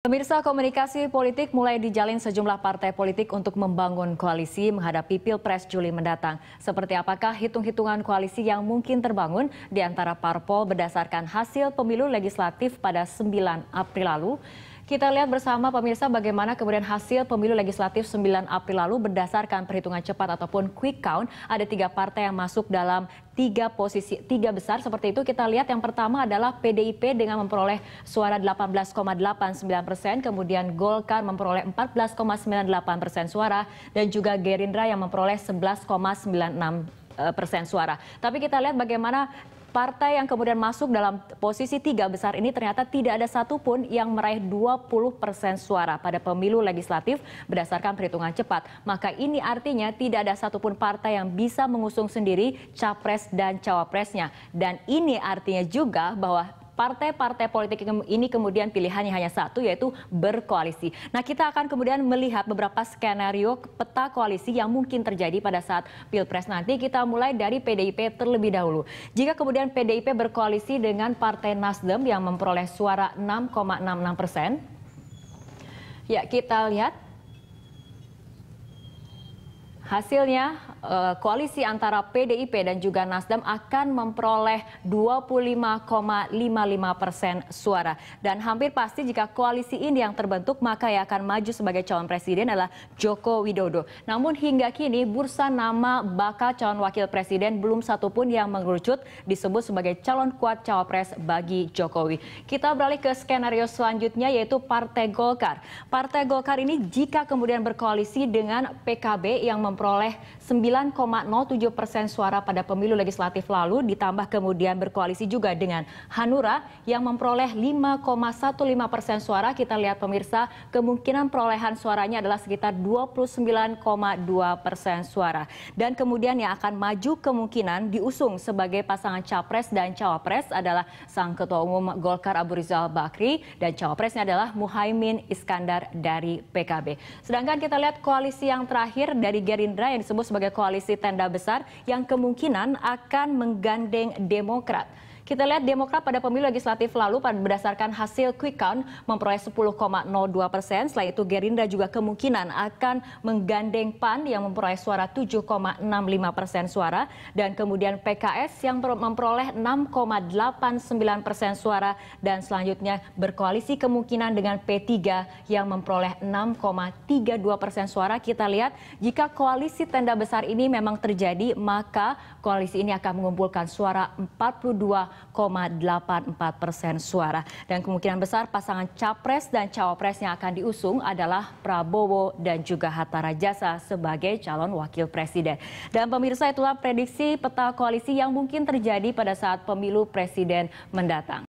Pemirsa, komunikasi politik mulai dijalin sejumlah partai politik untuk membangun koalisi menghadapi Pilpres Juli mendatang. Seperti apakah hitung-hitungan koalisi yang mungkin terbangun di antara parpol berdasarkan hasil pemilu legislatif pada 9 April lalu? Kita lihat bersama pemirsa bagaimana kemudian hasil pemilu legislatif 9 April lalu berdasarkan perhitungan cepat ataupun quick count. Ada 3 partai yang masuk dalam tiga besar seperti itu. Kita lihat yang pertama adalah PDIP dengan memperoleh suara 18,89%, kemudian Golkar memperoleh 14,98% suara dan juga Gerindra yang memperoleh 11,96% suara. Tapi kita lihat bagaimana partai yang kemudian masuk dalam posisi 3 besar ini ternyata tidak ada satupun yang meraih 20% suara pada pemilu legislatif berdasarkan perhitungan cepat. Maka ini artinya tidak ada satupun partai yang bisa mengusung sendiri capres dan cawapresnya. Dan ini artinya juga bahwa partai-partai politik ini kemudian pilihannya hanya satu, yaitu berkoalisi. Nah, kita akan kemudian melihat beberapa skenario peta koalisi yang mungkin terjadi pada saat Pilpres nanti. Kita mulai dari PDIP terlebih dahulu. Jika kemudian PDIP berkoalisi dengan Partai Nasdem yang memperoleh suara 6,66%, ya kita lihat hasilnya koalisi antara PDIP dan juga Nasdem akan memperoleh 25,55% suara. Dan hampir pasti jika koalisi ini yang terbentuk, maka yang akan maju sebagai calon presiden adalah Joko Widodo. Namun hingga kini bursa nama bakal calon wakil presiden belum satupun yang mengerucut disebut sebagai calon kuat cawapres bagi Jokowi. Kita beralih ke skenario selanjutnya, yaitu Partai Golkar. Partai Golkar ini jika kemudian berkoalisi dengan PKB yang memperoleh 9,07% suara pada pemilu legislatif lalu, ditambah kemudian berkoalisi juga dengan Hanura yang memperoleh 5,15% suara. Kita lihat pemirsa, kemungkinan perolehan suaranya adalah sekitar 29,2% suara. Dan kemudian yang akan maju kemungkinan diusung sebagai pasangan capres dan cawapres adalah sang Ketua Umum Golkar Abu Rizal Bakri dan cawapresnya adalah Muhaimin Iskandar dari PKB. Sedangkan kita lihat koalisi yang terakhir dari Gerindra yang disebut sebagai koalisi tenda besar yang kemungkinan akan menggandeng Demokrat. Kita lihat Demokrat pada pemilu legislatif lalu berdasarkan hasil quick count memperoleh 10,02%. Selain itu Gerindra juga kemungkinan akan menggandeng PAN yang memperoleh suara 7,65% suara. Dan kemudian PKS yang memperoleh 6,89% suara. Dan selanjutnya berkoalisi kemungkinan dengan P3 yang memperoleh 6,32% suara. Kita lihat jika koalisi tenda besar ini memang terjadi, maka koalisi ini akan mengumpulkan suara 42,84% suara. Dan kemungkinan besar pasangan capres dan cawapres yang akan diusung adalah Prabowo dan juga Hatta Rajasa sebagai calon wakil presiden. Dan pemirsa, itulah prediksi peta koalisi yang mungkin terjadi pada saat pemilu presiden mendatang.